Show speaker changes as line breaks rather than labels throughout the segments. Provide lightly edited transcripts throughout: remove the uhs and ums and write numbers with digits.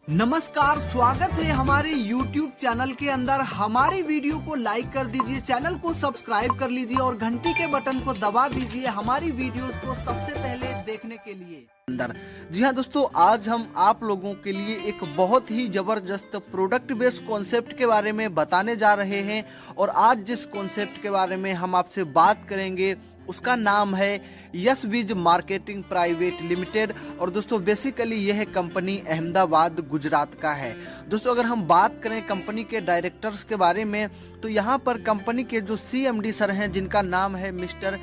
नमस्कार, स्वागत है हमारे YouTube चैनल के अंदर। हमारी वीडियो को लाइक कर दीजिए, चैनल को सब्सक्राइब कर लीजिए और घंटी के बटन को दबा दीजिए हमारी वीडियोस को सबसे पहले देखने के लिए। जी हाँ दोस्तों, आज हम आप लोगों के लिए एक बहुत ही जबरदस्त प्रोडक्ट बेस्ड कॉन्सेप्ट के बारे में बताने जा रहे हैं। और आज जिस कॉन्सेप्ट के बारे में हम आपसे बात करेंगे उसका नाम है Yes Wiz Marketing Private Limited. और दोस्तों बेसिकली यह कंपनी अहमदाबाद गुजरात का है। दोस्तों अगर हम बात करें कंपनी के डायरेक्टर्स के बारे में तो यहाँ पर कंपनी के जो CMD सर हैं जिनका नाम है मिस्टर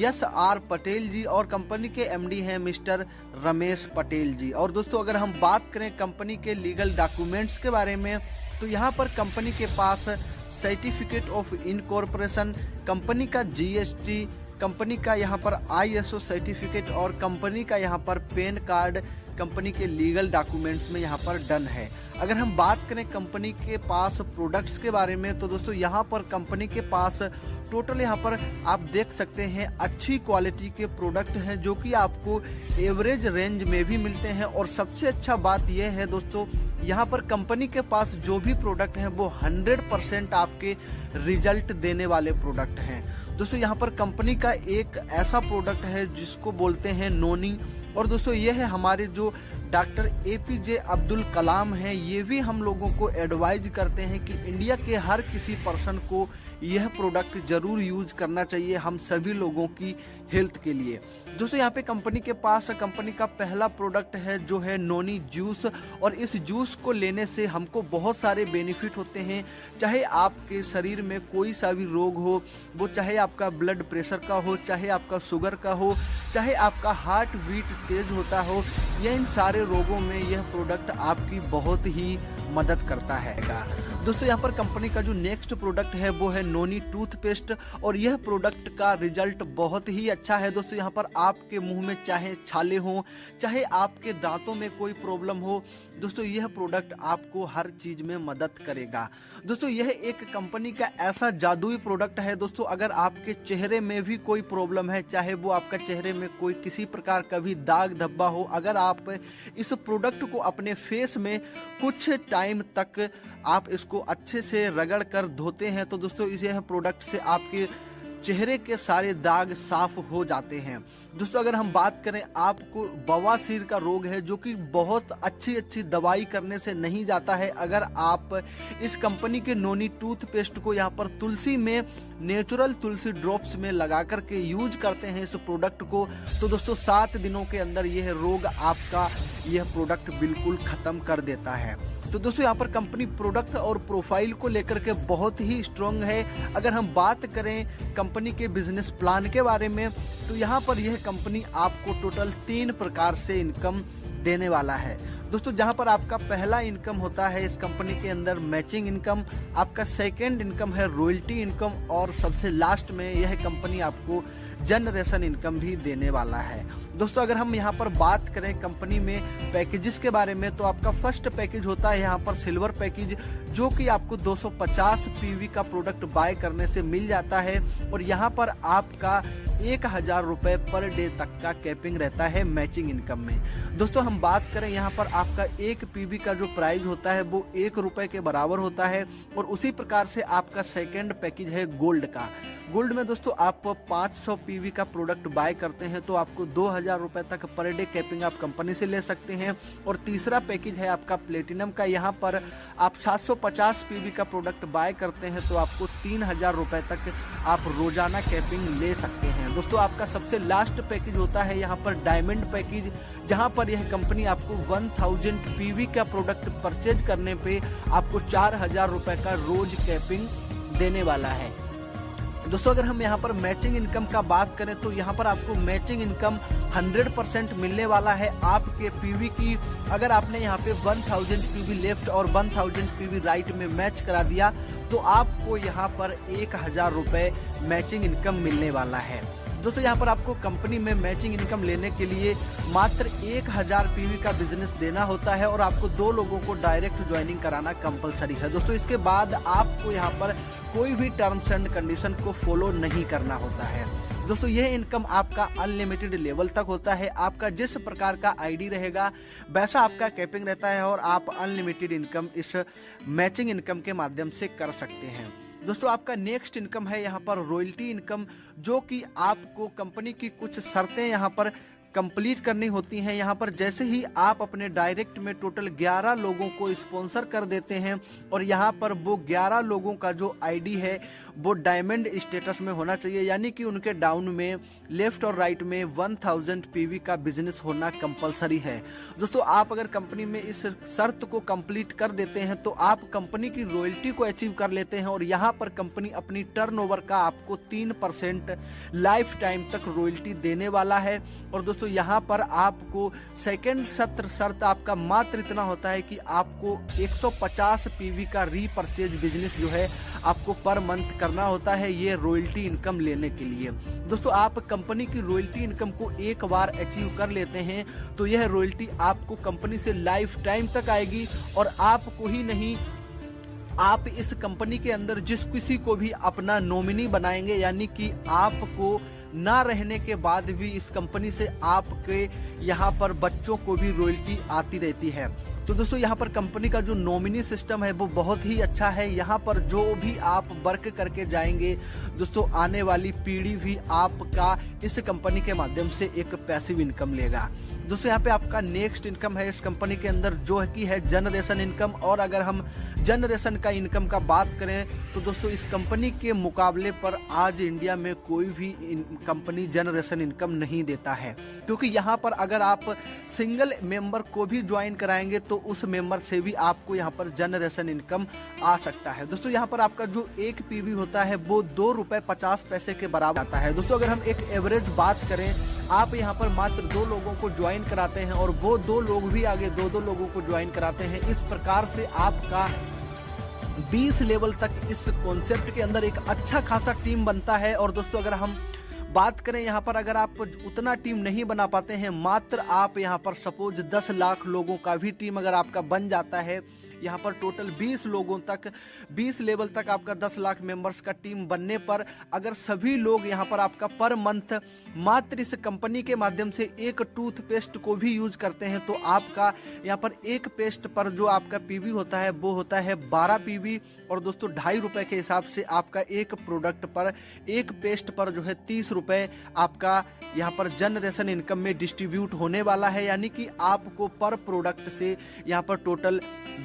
SR पटेल जी और कंपनी के MD हैं मिस्टर रमेश पटेल जी। और दोस्तों अगर हम बात करें कंपनी के लीगल डॉक्यूमेंट्स के बारे में तो यहाँ पर कंपनी के पास सर्टिफिकेट ऑफ इनकॉर्पोरेशन, कंपनी का GST, कंपनी का यहाँ पर ISO सर्टिफिकेट और कंपनी का यहाँ पर पैन कार्ड कंपनी के लीगल डॉक्यूमेंट्स में यहाँ पर डन है। अगर हम बात करें कंपनी के पास प्रोडक्ट्स के बारे में तो दोस्तों यहाँ पर कंपनी के पास टोटल यहाँ पर आप देख सकते हैं अच्छी क्वालिटी के प्रोडक्ट हैं जो कि आपको एवरेज रेंज में भी मिलते हैं। और सबसे अच्छा बात यह है दोस्तों, यहाँ पर कंपनी के पास जो भी प्रोडक्ट हैं वो 100% आपके रिजल्ट देने वाले प्रोडक्ट हैं। दोस्तों यहाँ पर कंपनी का एक ऐसा प्रोडक्ट है जिसको बोलते हैं नोनी। और दोस्तों ये है हमारे जो डॉक्टर APJ अब्दुल कलाम हैं, ये भी हम लोगों को एडवाइज करते हैं कि इंडिया के हर किसी पर्सन को यह प्रोडक्ट जरूर यूज करना चाहिए, हम सभी लोगों की हेल्थ के लिए। दोस्तों यहाँ पे कंपनी के पास कंपनी का पहला प्रोडक्ट है जो है नोनी जूस। और इस जूस को लेने से हमको बहुत सारे बेनिफिट होते हैं। चाहे आपके शरीर में कोई सा भी रोग हो, वो चाहे आपका ब्लड प्रेशर का हो, चाहे आपका शुगर का हो, चाहे आपका हार्ट बीट तेज होता हो, या इन सारे रोगों में यह प्रोडक्ट आपकी बहुत ही मदद करता है। दोस्तों यहाँ पर कंपनी का जो नेक्स्ट प्रोडक्ट है वो है नोनी टूथपेस्ट। और यह प्रोडक्ट का रिजल्ट बहुत ही अच्छा है। दोस्तों यहाँ पर आपके मुंह में चाहे छाले हों, चाहे आपके दांतों में कोई प्रॉब्लम हो, दोस्तों यह प्रोडक्ट आपको हर चीज में मदद करेगा। दोस्तों यह एक कंपनी का ऐसा जादुई प्रोडक्ट है दोस्तों, अगर आपके चेहरे में भी कोई प्रॉब्लम है, चाहे वो आपका चेहरे में कोई किसी प्रकार का भी दाग धब्बा हो, अगर आप इस प्रोडक्ट को अपने फेस में कुछ टाइम तक आप इसको अच्छे से रगड़ कर धोते हैं तो दोस्तों इस यह प्रोडक्ट से आपके चेहरे के सारे दाग साफ हो जाते हैं। दोस्तों अगर हम बात करें, आपको बवासीर का रोग है जो कि बहुत अच्छी दवाई करने से नहीं जाता है। अगर आप इस कंपनी के नोनी टूथपेस्ट को यहाँ पर तुलसी में नेचुरल तुलसी ड्रॉप्स में लगा करके यूज करते हैं इस प्रोडक्ट को, तो दोस्तों 7 दिनों के अंदर यह रोग आपका यह प्रोडक्ट बिल्कुल खत्म कर देता है। तो दोस्तों यहाँ पर कंपनी प्रोडक्ट और प्रोफाइल को लेकर के बहुत ही स्ट्रॉन्ग है। अगर हम बात करें कंपनी के बिजनेस प्लान के बारे में तो यहाँ पर यह कंपनी आपको टोटल 3 प्रकार से इनकम देने वाला है। दोस्तों जहां पर आपका पहला इनकम होता है इस कंपनी के अंदर मैचिंग इनकम, आपका सेकंड इनकम है रॉयल्टी इनकम, और सबसे लास्ट में यह कंपनी आपको जनरेशन इनकम भी देने वाला है। दोस्तों अगर हम यहाँ पर बात करें कंपनी में पैकेजेस के बारे में तो आपका फर्स्ट पैकेज होता है यहाँ पर सिल्वर पैकेज, जो कि आपको 250 PV का प्रोडक्ट बाय करने से मिल जाता है। और यहाँ पर आपका 1000 रुपए पर डे तक का कैपिंग रहता है मैचिंग इनकम में। दोस्तों हम बात करें यहाँ पर आपका 1 PV का जो प्राइस होता है वो 1 रुपए के बराबर होता है। और उसी प्रकार से आपका सेकंड पैकेज है गोल्ड का। गोल्ड में दोस्तों आप 500 PV का प्रोडक्ट बाय करते हैं तो आपको 2000 रुपए तक पर डे कैपिंग आप कंपनी से ले सकते हैं। और तीसरा पैकेज है आपका प्लेटिनम का, यहाँ पर आप 750 PV का प्रोडक्ट बाय करते हैं तो आपको 3000 रुपए तक आप रोजाना कैपिंग ले सकते हैं। दोस्तों आपका सबसे लास्ट पैकेज होता है यहाँ पर डायमंड पैकेज, जहाँ पर यह कंपनी आपको 1000 PV का प्रोडक्ट परचेज करने पे आपको 4000 रुपए का रोज कैपिंग देने वाला है। दोस्तों अगर हम यहाँ पर मैचिंग इनकम का बात करें तो यहाँ पर आपको मैचिंग इनकम 100% मिलने वाला है आपके PV की। अगर आपने यहाँ पे 1000 PV लेफ्ट और 1000 PV राइट में मैच करा दिया तो आपको यहाँ पर 1000 रुपए मैचिंग इनकम मिलने वाला है। दोस्तों यहाँ पर आपको कंपनी में मैचिंग इनकम लेने के लिए मात्र 1000 PV का बिजनेस देना होता है और आपको 2 लोगों को डायरेक्ट ज्वाइनिंग कराना कंपलसरी है। दोस्तों इसके बाद आपको यहाँ पर कोई भी टर्म्स एंड कंडीशन को फॉलो नहीं करना होता है। दोस्तों यह इनकम आपका अनलिमिटेड लेवल तक होता है। आपका जिस प्रकार का आईडी रहेगा वैसा आपका कैपिंग रहता है और आप अनलिमिटेड इनकम इस मैचिंग इनकम के माध्यम से कर सकते हैं। दोस्तों आपका नेक्स्ट इनकम है यहाँ पर रॉयल्टी इनकम, जो कि आपको कंपनी की कुछ शर्तें यहाँ पर कंप्लीट करनी होती हैं। यहाँ पर जैसे ही आप अपने डायरेक्ट में टोटल 11 लोगों को स्पॉन्सर कर देते हैं और यहाँ पर वो 11 लोगों का जो आईडी है वो डायमंड स्टेटस में होना चाहिए, यानी कि उनके डाउन में लेफ्ट और राइट में 1000 पीवी का बिजनेस होना कंपलसरी है। दोस्तों आप अगर कंपनी में इस शर्त को कंप्लीट कर देते हैं तो आप कंपनी की रॉयल्टी को अचीव कर लेते हैं और यहाँ पर कंपनी अपनी टर्नओवर का आपको 3% लाइफ टाइम तक रॉयल्टी देने वाला है। और दोस्तों यहाँ पर आपको सेकेंड शर्त आपका मात्र इतना होता है कि आपको 150 पीवी का रीपरचेज बिजनेस जो है आपको पर मंथ करना होता है, ये रॉयल्टी इनकम लेने के लिए। दोस्तों आप कंपनी की रॉयल्टी इनकम को एक बार अचीव कर लेते हैं तो यह रॉयल्टी आपको कंपनी से लाइफ टाइम तक आएगी और आपको ही नहीं, आप इस कंपनी के अंदर जिस किसी को भी अपना नॉमिनी बनाएंगे, यानी कि आपको ना रहने के बाद भी इस कंपनी से आपके यहाँ पर बच्चों को भी रॉयल्टी आती रहती है। तो दोस्तों यहाँ पर कंपनी का जो नॉमिनी सिस्टम है वो बहुत ही अच्छा है। यहाँ पर जो भी आप वर्क करके जाएंगे दोस्तों आने वाली पीढ़ी भी आपका इस कंपनी के माध्यम से एक पैसिव इनकम लेगा। दोस्तों यहाँ पे आपका नेक्स्ट इनकम है इस कंपनी के अंदर जो है कि है जनरेशन इनकम। और अगर हम जनरेशन का इनकम का बात करें तो दोस्तों इस कंपनी के मुकाबले पर आज इंडिया में कोई भी कंपनी जनरेशन इनकम नहीं देता है, क्योंकि यहाँ पर अगर आप सिंगल मेंबर को भी ज्वाइन कराएंगे तो उस मेंबर से भी आपको यहाँ पर जनरेशन इनकम आ सकता है। दोस्तों यहाँ पर आपका जो एक पीवी होता है वो ₹2.50 के बराबर आता है। दोस्तों अगर हम एक एवरेज बात करें, आप यहाँ पर मात्र 2 लोगों को ज्वाइन कराते हैं और वो 2 लोग भी आगे 2 लोगों को ज्वाइन कराते हैं। इस प्रकार से आपका 20 लेवल तक इस कॉन्सेप्ट के अंदर एक अच्छा खासा टीम बनता है। और दोस्तों अगर हम बात करें यहाँ पर अगर आप उतना टीम नहीं बना पाते हैं, मात्र आप यहाँ पर सपोज 10 लाख लोगों का भी टीम अगर आपका बन जाता है, यहाँ पर टोटल 20 लोगों तक 20 लेवल तक आपका 10 लाख मेंबर्स का टीम बनने पर अगर सभी लोग यहाँ पर आपका पर मंथ मात्र इस कंपनी के माध्यम से एक टूथपेस्ट को भी यूज करते हैं तो आपका यहाँ पर एक पेस्ट पर जो आपका पीवी होता है वो होता है 12 पीवी। और दोस्तों ₹2.50 के हिसाब से आपका एक प्रोडक्ट पर एक पेस्ट पर जो है 30 रुपए आपका यहाँ पर जनरेशन इनकम में डिस्ट्रीब्यूट होने वाला है, यानी कि आपको पर प्रोडक्ट से यहाँ पर टोटल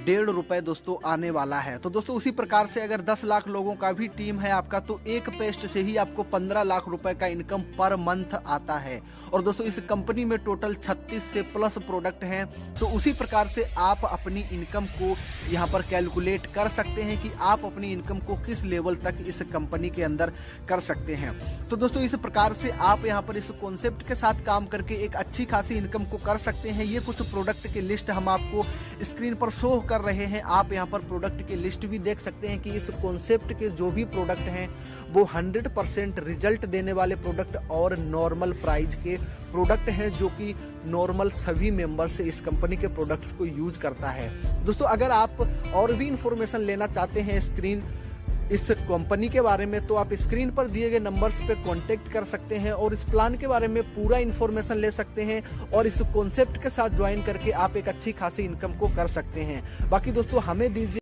₹1.50 दोस्तों आने वाला है। तो दोस्तों उसी प्रकार से अगर 10 लाख लोगों का भी टीम है आपका तो एक पेस्ट से ही आपको 15 लाख रुपए का इनकम पर मंथ आता है। और दोस्तों इस कंपनी में टोटल 36 से प्लस प्रोडक्ट हैं, तो उसी प्रकार से आप अपनी इनकम को यहाँ पर कैलकुलेट कर सकते हैं कि आप अपनी इनकम को किस लेवल तक इस कंपनी के अंदर कर सकते हैं। तो दोस्तों इस प्रकार से आप यहाँ पर इस कॉन्सेप्ट के साथ काम करके एक अच्छी खासी इनकम को कर सकते हैं। ये कुछ प्रोडक्ट की लिस्ट हम आपको स्क्रीन पर शो कर रहे हैं, आप यहाँ पर प्रोडक्ट की लिस्ट भी देख सकते हैं कि इस कॉन्सेप्ट के जो भी प्रोडक्ट हैं वो 100% रिजल्ट देने वाले प्रोडक्ट और नॉर्मल प्राइस के प्रोडक्ट हैं, जो कि नॉर्मल सभी मेंबर्स से इस कंपनी के प्रोडक्ट्स को यूज करता है। दोस्तों अगर आप और भी इंफॉर्मेशन लेना चाहते हैं इस कंपनी के बारे में तो आप स्क्रीन पर दिए गए नंबर्स पे कांटेक्ट कर सकते हैं और इस प्लान के बारे में पूरा इन्फॉर्मेशन ले सकते हैं और इस कॉन्सेप्ट के साथ ज्वाइन करके आप एक अच्छी खासी इनकम को कर सकते हैं। बाकी दोस्तों हमें दीजिए